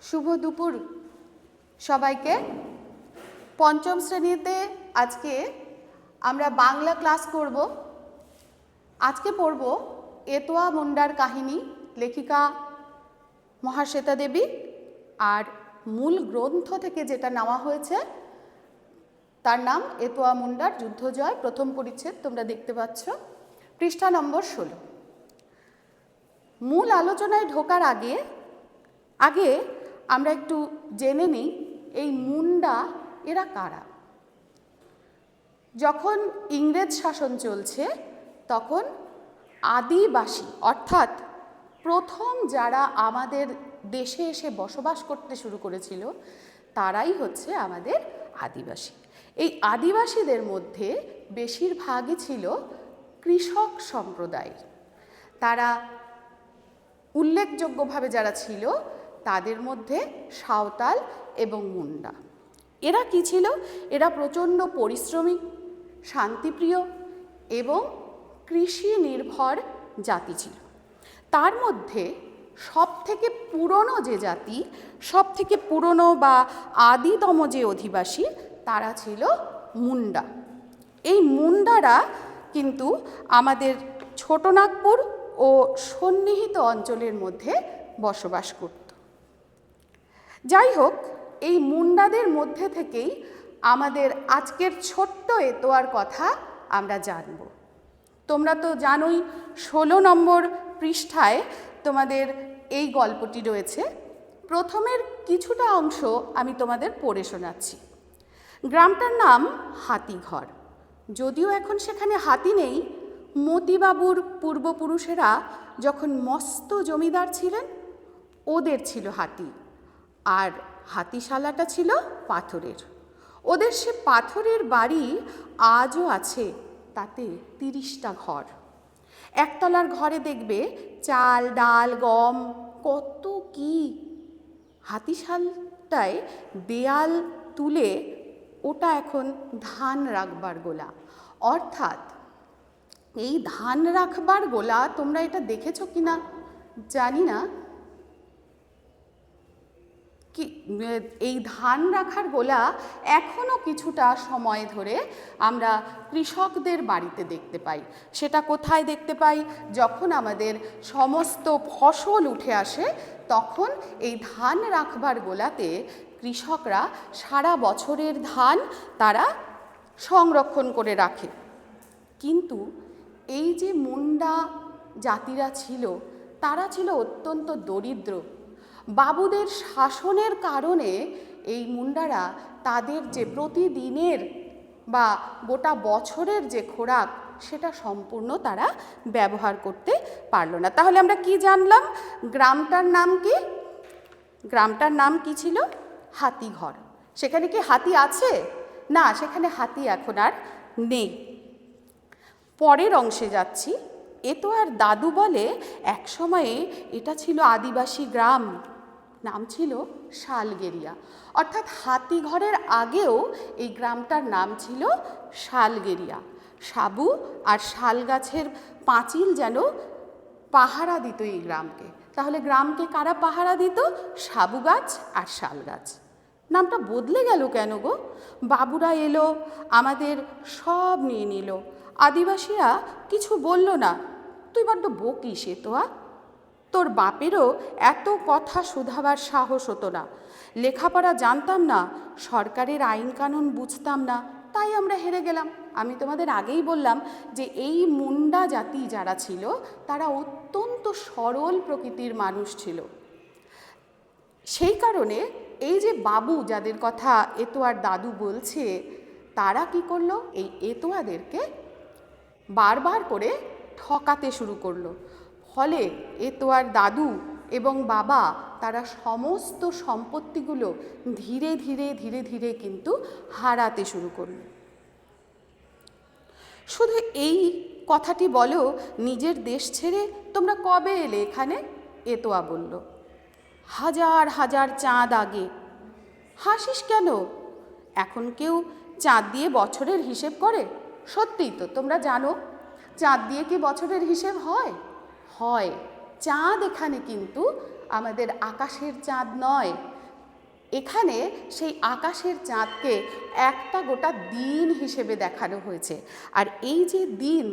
শুভ দুপুর সবাইকে। পঞ্চম শ্রেণীতে আজকে আমরা বাংলা ক্লাস করব। আজকে পড়ব এতোয়া মুন্ডার কাহিনী, লেখিকা মহাশ্বেতা দেবী। আর মূল গ্রন্থ থেকে যেটা নেওয়া হয়েছে তার নাম এতোয়া মুন্ডার যুদ্ধজয়, প্রথম পরিচ্ছেদ। তোমরা দেখতে পাচ্ছ পৃষ্ঠা নম্বর 16। মূল আলোচনায় ঢোকার আগে আমরা একটু জেনে নিই এই মুন্ডা এরা কারা। যখন ইংরেজ শাসন চলছে তখন আদিবাসী অর্থাৎ প্রথম যারা আমাদের দেশে এসে বসবাস করতে শুরু করেছিল তারাই হচ্ছে আমাদের আদিবাসী। এই আদিবাসীদের মধ্যে বেশিরভাগই ছিল কৃষক সম্প্রদায়। তারা উল্লেখযোগ্যভাবে যারা ছিল তাদের মধ্যে সাঁওতাল এবং মুন্ডা। এরা কি ছিল? এরা প্রচণ্ড পরিশ্রমী, শান্তিপ্রিয় এবং কৃষি নির্ভর জাতি ছিল। তার মধ্যে সবথেকে পুরনো যে জাতি, সবথেকে পুরনো বা আদিতম যে অধিবাসী, তারা ছিল মুন্ডা। এই মুন্ডারা কিন্তু আমাদের ছোটনাগপুর ও সন্নিহিত অঞ্চলের মধ্যে বসবাস করত। যাই হোক, এই মুন্ডাদের মধ্যে থেকেই আমাদের আজকের ছোট্ট এতোয়ার কথা আমরা জানব। তোমরা তো জানোই 16 নম্বর পৃষ্ঠায় তোমাদের এই গল্পটি রয়েছে। প্রথমের কিছুটা অংশ আমি তোমাদের পড়ে শোনাচ্ছি। গ্রামটার নাম হাতিঘর। যদিও এখন সেখানে হাতি নেই, মতিবাবুর পূর্বপুরুষেরা যখন মস্ত জমিদার ছিলেন ওদের ছিল হাতি, আর হাতিশালাটা ছিল পাথরের। ওদের সে পাথরের বাড়ি আজও আছে, তাতে 30টা ঘর। একতলার ঘরে দেখবে চাল, ডাল, গম, কত কি। হাতিশালটায় দেয়াল তুলে ওটা এখন ধান রাখবার গোলা। অর্থাৎ এই ধান রাখবার গোলা, তোমরা এটা দেখেছো কিনা জানি না, কি এই ধান রাখার গোলা এখনও কিছুটা সময় ধরে আমরা কৃষকদের বাড়িতে দেখতে পাই। সেটা কোথায় দেখতে পাই? যখন আমাদের সমস্ত ফসল উঠে আসে তখন এই ধান রাখবার গোলাতে কৃষকরা সারা বছরের ধান তারা সংরক্ষণ করে রাখে। কিন্তু এই যে মুন্ডা জাতিরা ছিল, তারা ছিল অত্যন্ত দরিদ্র। বাবুদের শাসনের কারণে এই মুন্ডারা তাদের যে প্রতিদিনের বা গোটা বছরের যে খোরাক সেটা সম্পূর্ণ তারা ব্যবহার করতে পারলো না। তাহলে আমরা কি জানলাম? গ্রামটার নাম কি? গ্রামটার নাম কি ছিল? হাতিঘর। সেখানে কি হাতি আছে? না, সেখানে হাতি এখন আর নেই। পরের অংশে যাচ্ছি। এতোয়ার দাদু বলে এক সময়ে এটা ছিল আদিবাসী গ্রাম, নাম ছিল শালগেরিয়া। অর্থাৎ হাতিঘরের আগেও এই গ্রামটার নাম ছিল শালগেরিয়া। সাবু আর শাল গাছের পাঁচিল যেন পাহারা দিত এই গ্রামকে। তাহলে গ্রামকে কারা পাহারা দিত? সাবু গাছ আর শাল গাছ। নামটা বদলে গেল কেন গো? বাবুরা এলো, আমাদের সব নিয়ে নিল। আদিবাসীরা কিছু বলল না। তুই বড্ড বকিস এতোয়া। তোর বাপেরও এত কথা শুধাবার সাহস হতো না। লেখাপড়া জানতাম না, সরকারের আইন কানুন বুঝতাম না, তাই আমরা হেরে গেলাম। আমি তোমাদের আগেই বললাম যে এই মুন্ডা জাতি যারা ছিল তারা অত্যন্ত সরল প্রকৃতির মানুষ ছিল। সেই কারণে এই যে বাবু যাদের কথা এতোয়ার দাদু বলছে, তারা কি করলো? এই এতোয়াদেরকে বারবার করে ঠকাতে শুরু করলো। ফলে এতোয়ার দাদু এবং বাবা তারা সমস্ত সম্পত্তিগুলো ধীরে ধীরে ধীরে ধীরে কিন্তু হারাতে শুরু করল। শুধু এই কথাটি বলো, নিজের দেশ ছেড়ে তোমরা কবে এলে এখানে? এতোয়া বলল, হাজার হাজার চাঁদ আগে। হাসিস কেন? এখন কেউ চাঁদ দিয়ে বছরের হিসেব করে? সত্যিই তো, তোমরা জানো চাঁদ দিয়ে কি বছরের হিসেব হয়? হয়। চাঁদ এখানে কিন্তু আমাদের আকাশের চাঁদ নয়, এখানে সেই আকাশের চাঁদকে একটা গোটা দিন হিসেবে দেখানো হয়েছে। আর এই যে দিন,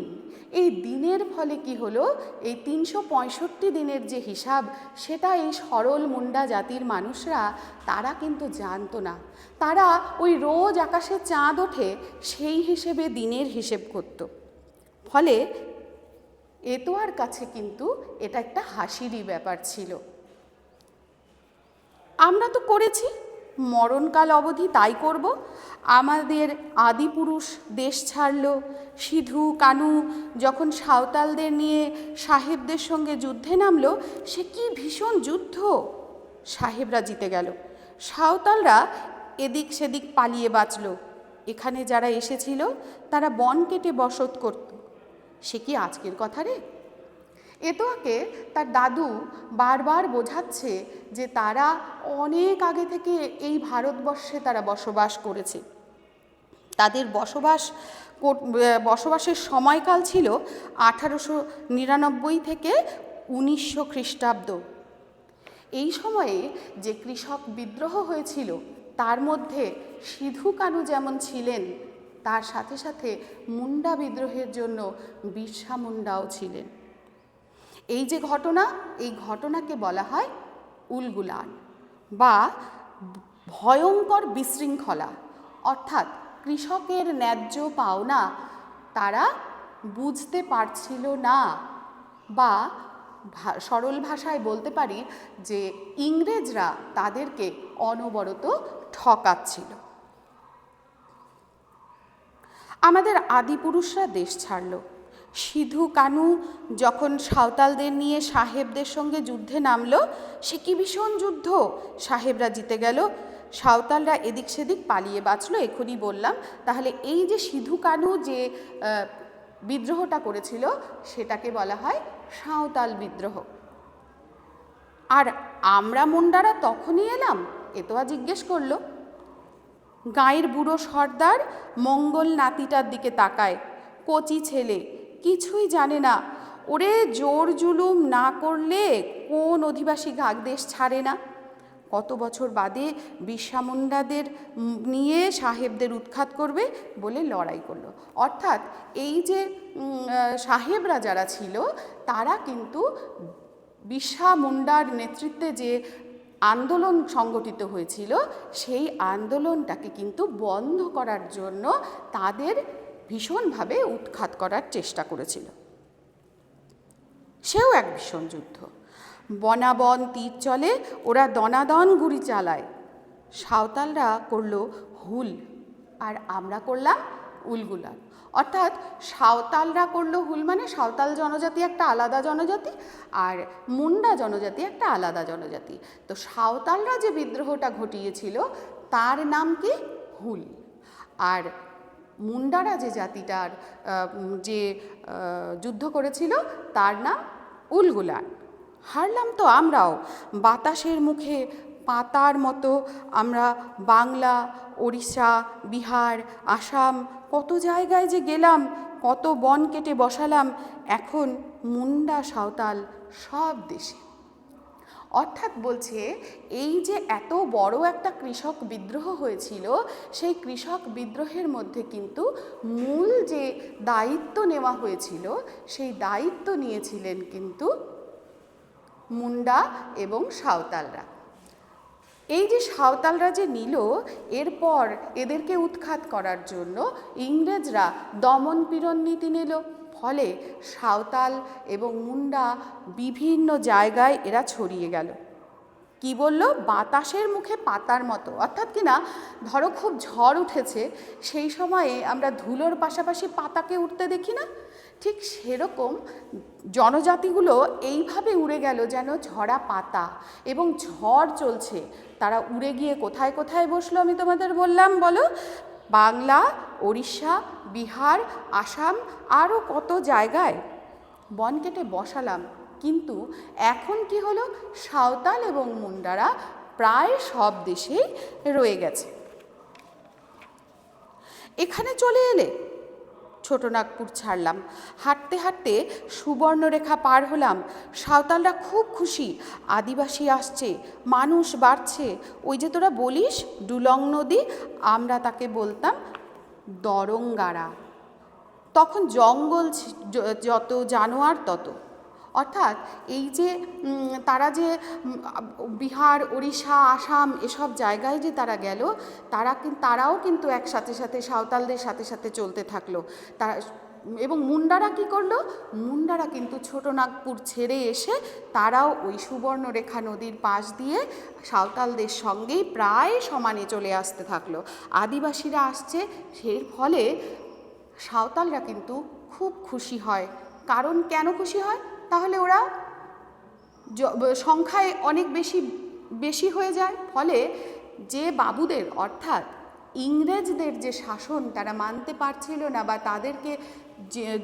এই দিনের ফলে কি হলো, এই 365 দিনের যে হিসাব, সেটা এই সরল মুন্ডা জাতির মানুষরা তারা কিন্তু জানতো না। তারা ওই রোজ আকাশে চাঁদ ওঠে সেই হিসেবে দিনের হিসেব করত। ফলে এতোয়ার কাছে কিন্তু এটা একটা হাসিরই ব্যাপার ছিল। আমরা তো করেছি, মরণকাল অবধি তাই করব। আমাদের আদিপুরুষ দেশ ছাড়ল, সিধু কানু যখন সাঁওতালদের নিয়ে সাহেবদের সঙ্গে যুদ্ধে নামলো, সে কি ভীষণ যুদ্ধ! সাহেবরা জিতে গেল, সাঁওতালরা এদিক সেদিক পালিয়ে বাঁচল। এখানে যারা এসেছিল তারা বন কেটে বসত করত। সে কি আজকের কথা রে? এতোয়াকে তার দাদু বারবার বোঝাচ্ছে যে তারা অনেক আগে থেকে এই ভারতবর্ষে তারা বসবাস করেছে। তাদের বসবাসের সময়কাল ছিল 1899 থেকে 1900 খ্রিস্টাব্দ। এই সময়ে যে কৃষক বিদ্রোহ হয়েছিল তার মধ্যে সিধু কানু যেমন ছিলেন, তার সাথে সাথে মুন্ডা বিদ্রোহের জন্য বিরসা মুন্ডাও ছিলেন। এই যে ঘটনা, এই ঘটনাকে বলা হয় উলগুলান বা ভয়ঙ্কর বিশৃঙ্খলা। অর্থাৎ কৃষকের ন্যায্য পাওনা তারা বুঝতে পারছিল না, বা সরল ভাষায় বলতে পারি যে ইংরেজরা তাদেরকে অনবরত ঠকাচ্ছিল। আমাদের আদিপুরুষরা দেশ ছাড়ল। সিধু কানু যখন সাঁওতালদের নিয়ে সাহেবদের সঙ্গে যুদ্ধে নামলো, সে কি ভীষণ যুদ্ধ! সাহেবরা জিতে গেল, সাঁওতালরা এদিক সেদিক পালিয়ে বাঁচলো, এখনই বললাম। তাহলে এই যে সিধু কানু যে বিদ্রোহটা করেছিল সেটাকে বলা হয় সাঁওতাল বিদ্রোহ। আর আমরা মুন্ডারা তখনই এলাম? এতোয়া জিজ্ঞেস করলো। গাঁয়ের বুড়ো সর্দার মঙ্গল নাতিটার দিকে তাকায়। কচি ছেলে, কিছুই জানে না। ওরে জোর জুলুম না করলে কোন অধিবাসী দেশ ছাড়ে না? কত বছর বাদে বিরসা মুন্ডাদের নিয়ে সাহেবদের উৎখাত করবে বলে লড়াই করলো। অর্থাৎ এই যে সাহেবরা যারা ছিল তারা কিন্তু বিরসা মুন্ডার নেতৃত্বে যে আন্দোলন সংগঠিত হয়েছিল সেই আন্দোলনটাকে কিন্তু বন্ধ করার জন্য তাদের ভীষণভাবে উৎখাত করার চেষ্টা করেছিল। সেও এক ভীষণ যুদ্ধ। বনাবন তীর চলে, ওরা দনাদন গুলি চালায়। সাঁওতালরা করলো হুল আর আমরা করলাম উলগুলান। অর্থাৎ সাঁওতালরা করলো হুল, মানে সাঁওতাল জনজাতি একটা আলাদা জনজাতি আর মুন্ডা জনজাতি একটা আলাদা জনজাতি। তো সাঁওতালরা যে বিদ্রোহটা ঘটিয়েছিল তার নাম কি? হুল। আর মুন্ডারা যে জাতিটার যে যুদ্ধ করেছিল তার নাম উলগুলান। হারলাম তো আমরাও। বাতাসের মুখে পাতার মতো আমরা বাংলা, ওড়িশা, বিহার, আসাম কত জায়গায় যে গেলাম, কত বন কেটে বসালাম। এখন মুন্ডা সাঁওতাল সব দেশে। অর্থাৎ বলছে এই যে এত বড় একটা কৃষক বিদ্রোহ হয়েছিল, সেই কৃষক বিদ্রোহের মধ্যে কিন্তু মূল যে দায়িত্ব নেওয়া হয়েছিল সেই দায়িত্ব নিয়েছিলেন কিন্তু মুন্ডা এবং সাঁওতালরা। এই যে সাঁওতালরা যে নিল, এরপর এদেরকে উৎখাত করার জন্য ইংরেজরা দমন পীড়ন নীতি নিল। ফলে সাঁওতাল এবং মুন্ডা বিভিন্ন জায়গায় এরা ছড়িয়ে গেল। কি বলল? বাতাসের মুখে পাতার মতো। অর্থাৎ কিনা ধরো খুব ঝড় উঠেছে, সেই সময়ে আমরা ধুলোর পাশাপাশি পাতাকে উঠতে দেখি না? ঠিক সেরকম জনজাতিগুলো এইভাবে উড়ে গেল যেন ঝরা পাতা, এবং ঝড় চলছে। তারা উড়ে গিয়ে কোথায় কোথায় বসলো আমি তোমাদের বললাম, বলো? বাংলা, ওড়িশা, বিহার, আসাম, আরও কত জায়গায় বন কেটে বসালাম। কিন্তু এখন কি হলো? সাঁওতাল এবং মুন্ডারা প্রায় সব দেশেই রয়ে গেছে। এখানে চলে এলে ছোটনাগপুর ছাড়লাম। হাঁটতে হাঁটতে সুবর্ণরেখা পার হলাম। সাঁওতালরা খুব খুশি, আদিবাসী আসছে, মানুষ বাড়ছে। ওই যে তোরা বলিস ডুলং নদী, আমরা তাকে বলতাম দরঙ্গারা। তখন জঙ্গল যত, জানোয়ার তত। অর্থাৎ এই যে তারা যে বিহার, ওড়িশা, আসাম এসব জায়গায় যে তারা গেল, তারাও কিন্তু একসাথে সাথে সাঁওতালদের সাথে সাথে চলতে থাকলো। তারা এবং মুন্ডারা কি করলো? মুন্ডারা কিন্তু ছোটনাগপুর ছেড়ে এসে তারাও ওই সুবর্ণরেখা নদীর পাশ দিয়ে সাঁওতালদের সঙ্গেই প্রায় সমানে চলে আসতে থাকলো। আদিবাসীরা আসছে, এর ফলে সাঁওতালরা কিন্তু খুব খুশি হয়। কারণ কেন খুশি হয়? তাহলে ওরা সংখ্যায় অনেক বেশি হয়ে যায়। ফলে যে বাবুদের, অর্থাৎ ইংরেজদের যে শাসন তারা মানতে পারছিল না বা তাদেরকে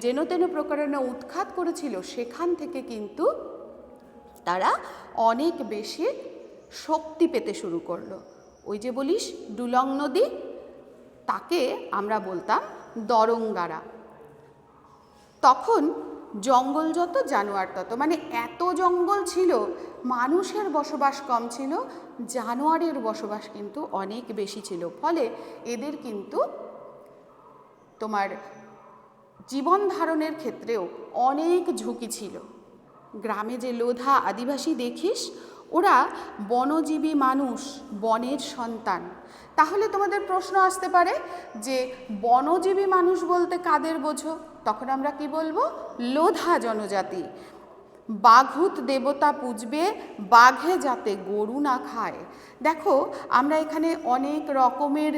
যেন তেন প্রকারে উৎখাত করেছিল, সেখান থেকে কিন্তু তারা অনেক বেশি শক্তি পেতে শুরু করলো। ওই যে বলিস ডুলং নদী, তাকে আমরা বলতাম দরঙ্গারা। তখন জঙ্গল যত, জানোয়ার তত, মানে এত জঙ্গল ছিল, মানুষের বসবাস কম ছিল, জানোয়ারের বসবাস কিন্তু অনেক বেশি ছিল। ফলে এদের কিন্তু তোমার জীবন ধারণের ক্ষেত্রেও অনেক ঝুঁকি ছিল। গ্রামে যে লোধা আদিবাসী দেখিস, ওরা বনজীবী মানুষ, বনের সন্তান। তাহলে তোমাদের প্রশ্ন আসতে পারে যে বনজীবী মানুষ বলতে কাদের বোঝো? তখন আমরা কি বলবো? লোধা জনজাতি। বাঘুত দেবতা পুজবে, বাঘে যাতে গরু না খায়। দেখো আমরা এখানে অনেক রকমের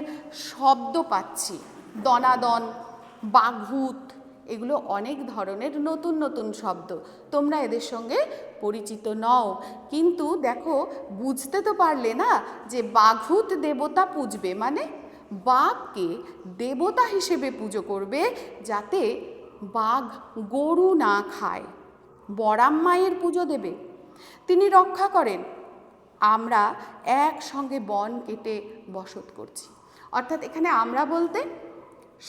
শব্দ পাচ্ছি, দনাদন, বাঘুত, এগুলো অনেক ধরনের নতুন নতুন শব্দ। তোমরা এদের সঙ্গে পরিচিত নও, কিন্তু দেখো বুঝতে তো পারলে না যে বাঘুত দেবতা পুজবে মানে বাঘকে দেবতা হিসেবে পুজো করবে যাতে বাঘ গরু না খায়। বরাম মায়ের পুজো দেবে, তিনি রক্ষা করেন। আমরা একসঙ্গে বন কেটে বসত করছি। অর্থাৎ এখানে আমরা বলতে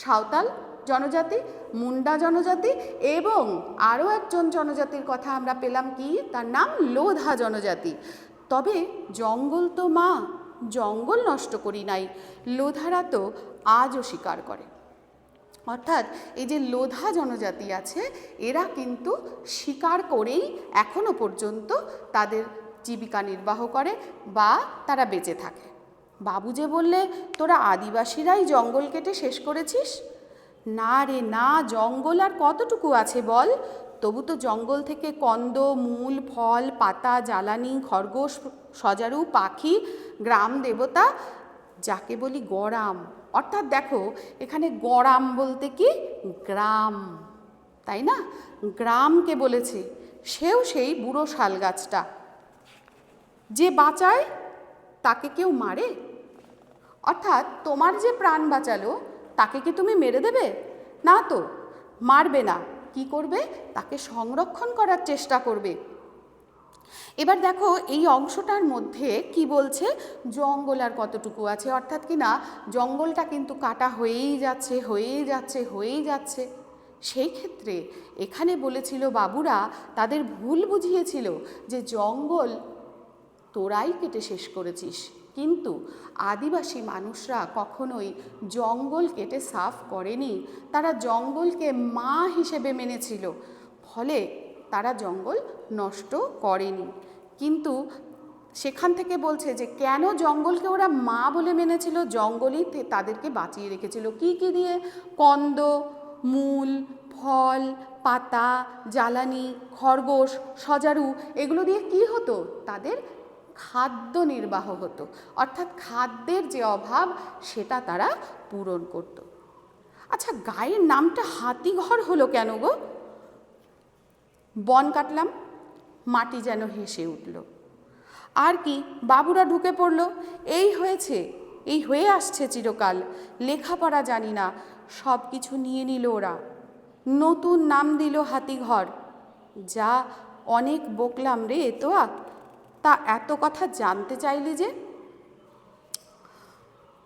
সাঁওতাল জনজাতি, মুন্ডা জনজাতি এবং আরও একজন জনজাতির কথা আমরা পেলাম, কি তার নাম? লোধা জনজাতি। তবে জঙ্গল তো মা, জঙ্গল নষ্ট করি নাই, লোধারা তো আজও শিকার করে। অর্থাৎ এই যে লোধা জনজাতি আছে, এরা কিন্তু শিকার করেই এখনো পর্যন্ত তাদের জীবিকা নির্বাহ করে বা তারা বেঁচে থাকে। বাবু যে বললে তোরা আদিবাসীরাই জঙ্গল কেটে শেষ করেছিস, না রে না, জঙ্গল আর কতটুকু আছে বল? তবু তো জঙ্গল থেকে কন্দ, মূল, ফল, পাতা, জ্বালানি, খরগোশ, সজারু, পাখি, গ্রাম দেবতা, যাকে বলি গরাম। অর্থাৎ দেখো এখানে গরাম বলতে কি গ্রাম, তাই না? গ্রামকে বলেছে, সেও সেই বুড়ো শাল গাছটা। যে বাঁচায় তাকে কেউ মারে? অর্থাৎ তোমার যে প্রাণ বাঁচালো তাকে কি তুমি মেরে দেবে? না তো, মারবে না। কি করবে? তাকে সংরক্ষণ করার চেষ্টা করবে। এবার দেখো এই অংশটার মধ্যে কি বলছে, জঙ্গল আর কতটুকু আছে, অর্থাৎ কি না জঙ্গলটা কিন্তু কাটা হয়েই যাচ্ছে হয়েই যাচ্ছে হয়েই যাচ্ছে। সেই ক্ষেত্রে এখানে বলেছিল বাবুরা, তাদের ভুল বুঝিয়েছিল যে জঙ্গল তোরাই কেটে শেষ করেছিস, কিন্তু আদিবাসী মানুষরা কখনোই জঙ্গল কেটে সাফ করেনি। তারা জঙ্গলকে মা হিসেবে মেনেছিল, ফলে তারা জঙ্গল নষ্ট করেনি। কিন্তু সেখান থেকে বলছে যে কেন জঙ্গলকে ওরা মা বলে মেনেছিল? জঙ্গলই তাদেরকে বাঁচিয়ে রেখেছিল। কি কি দিয়ে? কন্দ, মূল, ফল, পাতা, জ্বালানি, খরগোশ, সজারু, এগুলো দিয়ে কি হতো? তাদের খাদ্য নির্বাহ হতো। অর্থাৎ খাদ্যের যে অভাব সেটা তারা পূরণ করত। আচ্ছা, গায়ের নামটা হাতিঘর হলো কেন গো? বন কাটলাম, মাটি যেন হেসে উঠল। আর কি, বাবুরা ঢুকে পড়ল। এই হয়েছে, এই হয়ে আসছে চিরকাল। লেখাপড়া জানি না, সব কিছু নিয়ে নিল ওরা। নতুন নাম দিল হাতিঘর। যা অনেক বকলাম রে এতোয়া, তা এত কথা জানতে চাইলি যে?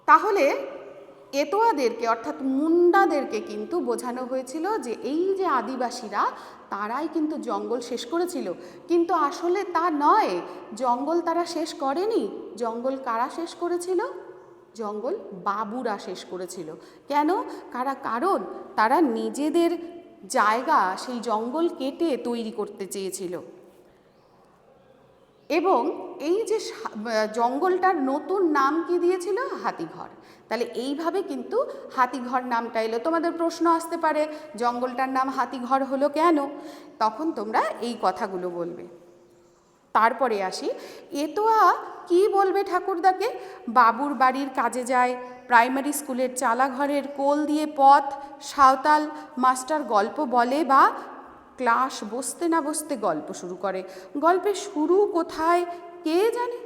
তাহলে এতোয়াদেরকে অর্থাৎ মুন্ডাদেরকে কিন্তু বোঝানো হয়েছিল যে এই যে আদিবাসীরা তারাই কিন্তু জঙ্গল শেষ করেছিল, কিন্তু আসলে তা নয়। জঙ্গল তারা শেষ করেনি। জঙ্গল কারা শেষ করেছিল? জঙ্গল বাবুরা শেষ করেছিল। কেন? কারণ তারা নিজেদের জায়গা সেই জঙ্গল কেটে তৈরি করতে চেয়েছিল। এবং এই যে জঙ্গলটার নতুন নাম কি দিয়েছিল? হাতিঘর। তাহলে এইভাবে কিন্তু হাতিঘর নামটা এলো। তোমাদের প্রশ্ন আসতে পারে জঙ্গলটার নাম হাতিঘর হলো কেন? তখন তোমরা এই কথাগুলো বলবে। তারপরে আসি, এতোয়া কি বলবে ঠাকুরদাকে? বাবুর বাড়ির কাজে যায়, প্রাইমারি স্কুলের চালাঘরের কোল দিয়ে পথ, সাঁওতাল মাস্টার গল্প বলে বা ক্লাস বসতে না বসতে গল্প শুরু করে। গল্পের শুরু কোথায় কে জানে?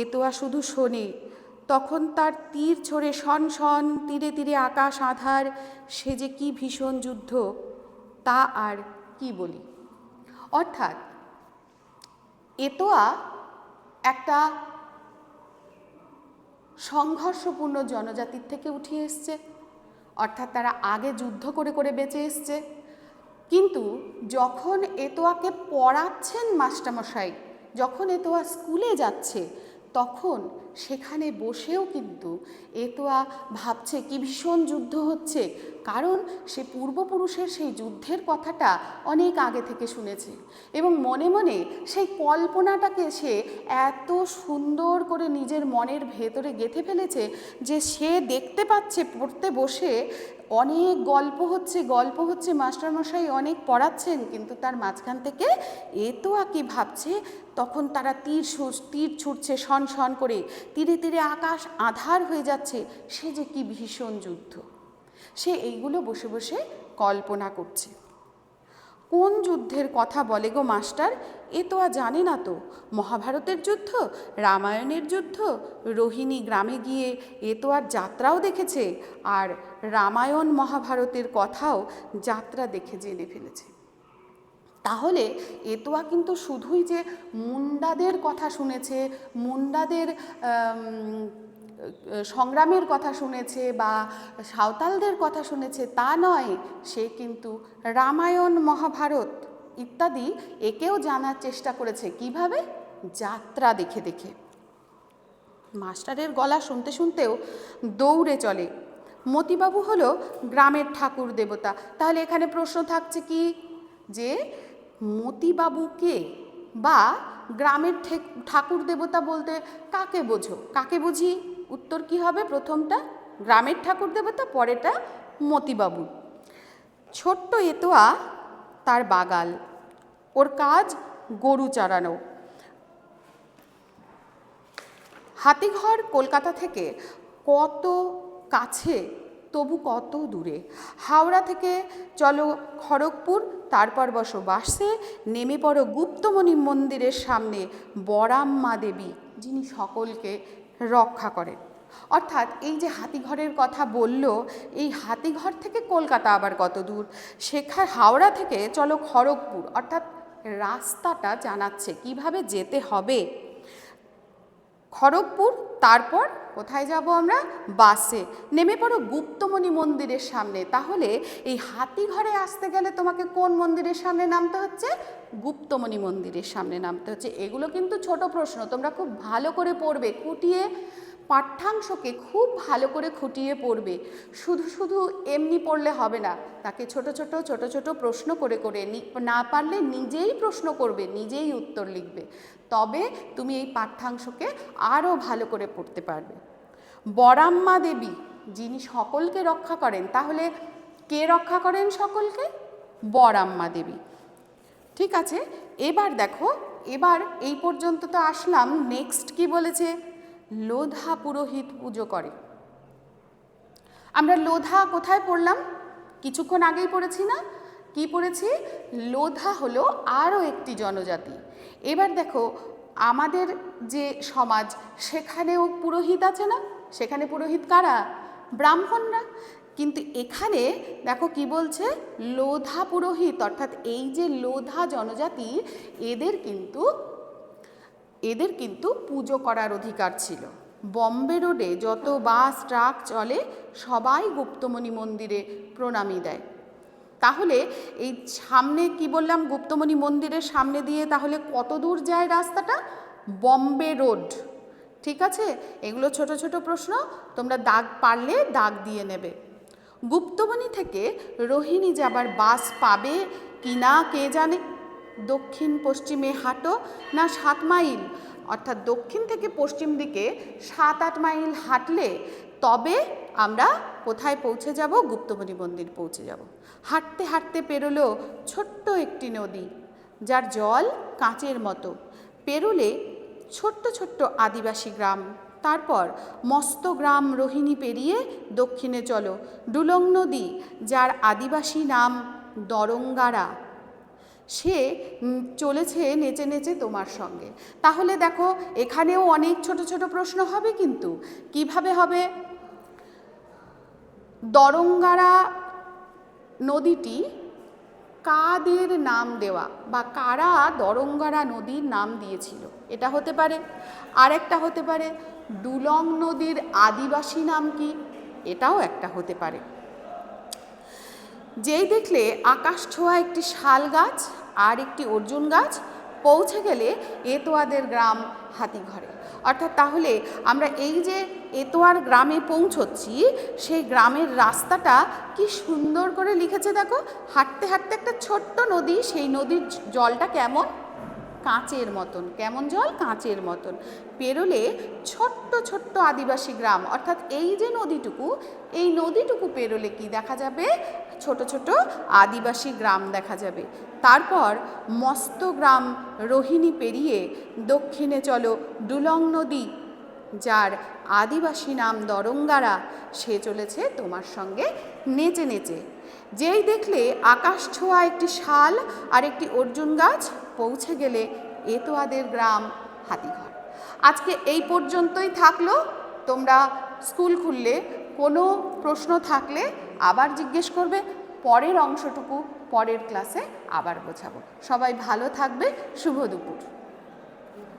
এতোয়া শুধু শোনে। তখন তার তীর ছড়ে শন শন, তীরে তীরে আকাশ আঁধার, সে যে কি ভীষণ যুদ্ধ তা আর কি বলি। অর্থাৎ এতোয়া একটা সংঘর্ষপূর্ণ জনজাতির থেকে উঠে এসছে, অর্থাৎ তারা আগে যুদ্ধ করে করে বেঁচে এসছে। কিন্তু যখন এতোয়াকে পড়াচ্ছেন মাস্টারমশাই, যখন এতোয়া স্কুলে যাচ্ছে, তখন সেখানে বসেও কিন্তু এতোয়া ভাবছে কি ভীষণ যুদ্ধ হচ্ছে, কারণ সে পূর্বপুরুষের সেই যুদ্ধের কথাটা অনেক আগে থেকে শুনেছে এবং মনে মনে সেই কল্পনাটাকে সে এত সুন্দর করে নিজের মনের ভেতরে গেঁথে ফেলেছে যে সে দেখতে পাচ্ছে পড়তে বসে অনেক গল্প হচ্ছে, মাস্টারমশাই অনেক পড়াচ্ছেন, কিন্তু তার মাঝখান থেকে এতোয়া কি ভাবছে, তখন তারা তীর ছুটছে শন শন করে, তীরে তীরে আকাশ আঁধার হয়ে যাচ্ছে, সে যে কি ভীষণ যুদ্ধ। সে এইগুলো বসে বসে কল্পনা করছে। কোন যুদ্ধের কথা বলে গো মাস্টার? এতোয়া জানে না তো। মহাভারতের যুদ্ধ, রামায়ণের যুদ্ধ। রোহিণী গ্রামে গিয়ে এতোয়ার যাত্রাও দেখেছে, আর রামায়ণ মহাভারতের কথাও যাত্রা দেখে জেনে ফেলেছে। তাহলে এতোয়া কিন্তু শুধুই যে মুন্ডাদের কথা শুনেছে, মুন্ডাদের সংগ্রামের কথা শুনেছে বা সাঁওতালদের কথা শুনেছে তা নয়, সে কিন্তু রামায়ণ মহাভারত ইত্যাদি একেও জানার চেষ্টা করেছে। কিভাবে? যাত্রা দেখে দেখে। মাস্টারের গলা শুনতে শুনতেও দৌড়ে চলে। মতিবাবু হলো গ্রামের ঠাকুর দেবতা। তাহলে এখানে প্রশ্ন থাকছে কি, যে মতিবাবু কে বা গ্রামের ঠাকুর দেবতা বলতে কাকে বোঝো? কাকে বুঝি? উত্তর কি হবে? প্রথমটা গ্রামের ঠাকুর দেবতা, পরেটা মতিবাবু। ছোট্ট এতোয়া তার বাগাল, ওর কাজ গরু চড়ানো। হাতিঘর কলকাতা থেকে কত কাছে, তবু কত দূরে। হাওড়া থেকে চলো খড়গপুর, তারপর বসো বাসে, নেমে পড়ো গুপ্তমণি মন্দিরের সামনে বড়াম্মা দেবী, যিনি সকলকে রক্ষা করেন। অর্থাৎ এই যে হাতিঘরের কথা বলল, এই হাতিঘর থেকে কলকাতা আবার কত দূর। হাওড়া থেকে চলো খড়গপুর, অর্থাৎ রাস্তাটা জানাচ্ছে কিভাবে যেতে হবে। খড়গপুর, তারপর কোথায় যাব আমরা? বাসে। নেমে পড়ো গুপ্তমণি মন্দিরের সামনে। তাহলে এই হাতিঘরে আসতে গেলে তোমাকে কোন মন্দিরের সামনে নামতে হচ্ছে? গুপ্তমণি মন্দিরের সামনে নামতে হচ্ছে। এগুলো কিন্তু ছোট প্রশ্ন, তোমরা খুব ভালো করে পড়বে, খুঁটিয়ে পাঠ্যাংশকে খুব ভালো করে খুঁটিয়ে পড়বে। শুধু শুধু এমনি পড়লে হবে না, তাকে ছোট ছোট প্রশ্ন করে করে, না পারলে নিজেই প্রশ্ন করবে, নিজেই উত্তর লিখবে, তবে তুমি এই পাঠ্যাংশকে আরও ভালো করে পড়তে পারবে। বড়াম্মা দেবী, যিনি সকলকে রক্ষা করেন। তাহলে কে রক্ষা করেন সকলকে? বড়াম্মা দেবী। ঠিক আছে, এবার দেখো, এবার এই পর্যন্ত তো আসলাম। নেক্সট কি বলেছে? লোধা পুরোহিত পুজো করে। আমরা লোধা কোথায় পড়লাম? কিছুক্ষণ আগেই পড়েছি না? কি পড়েছি? লোধা হলো আরও একটি জনজাতি। এবার দেখো, আমাদের যে সমাজ, সেখানেও পুরোহিত আছে না? সেখানে পুরোহিত কারা? ব্রাহ্মণরা। কিন্তু এখানে দেখো কি বলছে? লোধা পুরোহিত, অর্থাৎ এই যে লোধা জনজাতি, এদের কিন্তু পুজো করার অধিকার ছিল। বম্বে রোডে যত বাস ট্রাক চলে সবাই গুপ্তমণি মন্দিরে প্রণামী দেয়। তাহলে এই সামনে কি বললাম, গুপ্তমণি মন্দিরের সামনে দিয়ে তাহলে কত দূর যায় রাস্তাটা? বম্বে রোড। ঠিক আছে, এগুলো ছোট ছোট প্রশ্ন, তোমরা দাগ পারলে দাগ দিয়ে নেবে। গুপ্তমণি থেকে রোহিণী যাবার বাস পাবে কি না কে জানে। দক্ষিণ পশ্চিমে হাঁটো না 7 মাইল, অর্থাৎ দক্ষিণ থেকে পশ্চিম দিকে 7-8 মাইল হাঁটলে তবে আমরা কোথায় পৌঁছে যাব? গুপ্তমণি মন্দির পৌঁছে যাব। হাঁটতে হাঁটতে পেরোলো ছোট্ট একটি নদী, যার জল কাঁচের মতো। পেরোলে ছোট্ট ছোট্ট আদিবাসী গ্রাম, তারপর মস্ত গ্রাম রোহিণী পেরিয়ে দক্ষিণে চলো ডুলং নদী, যার আদিবাসী নাম দরঙ্গারা। সে চলেছে নেচে নেচে তোমার সঙ্গে। তাহলে দেখো এখানেও অনেক ছোট ছোট প্রশ্ন হবে, কিন্তু কিভাবে হবে? দরঙ্গারা নদীটি কাদের নাম দেওয়া, বা কারা দরঙ্গারা নদীর নাম দিয়েছিল, এটা হতে পারে। আর একটা হতে পারে ডুলং নদীর আদিবাসী নাম কি, এটাও একটা হতে পারে। যেই দেখলে আকাশ ছোঁয়া একটি শাল গাছ আর একটি অর্জুন গাছ, পৌঁছে গেলে এতোয়াদের গ্রাম হাতিঘরে। অর্থাৎ তাহলে আমরা এই যে এতোয়ার গ্রামে পৌঁছচ্ছি, সেই গ্রামের রাস্তাটা কি সুন্দর করে লিখেছে দেখো। হাঁটতে হাঁটতে একটা ছোট্ট নদী, সেই নদীর জলটা কেমন? কাঁচের মতন। কেমন জল? কাঁচের মতন। পেরোলে ছোট্ট ছোট্ট আদিবাসী গ্রাম, অর্থাৎ এই যে নদীটুকু, এই নদীটুকু পেরোলে কি দেখা যাবে? ছোট ছোট আদিবাসী গ্রাম দেখা যাবে। তারপর মস্ত গ্রাম রোহিণী পেরিয়ে দক্ষিণে চলো ডুলং নদী, যার আদিবাসী নাম দরঙ্গারা। সে চলেছে তোমার সঙ্গে নেচে নেচে। যেই দেখলে আকাশ ছোঁয়া একটি শাল আর একটি অর্জুন গাছ, পৌঁছে গেলে এতোয়াদের গ্রাম হাতিঘর। আজকে এই পর্যন্তই থাকলো। তোমরা স্কুল খুললে কোনো প্রশ্ন থাকলে আবার জিজ্ঞেস করবে। পরের অংশটুকু পরের ক্লাসে আবার বোঝাবো। সবাই ভালো থাকবে। শুভ দুপুর।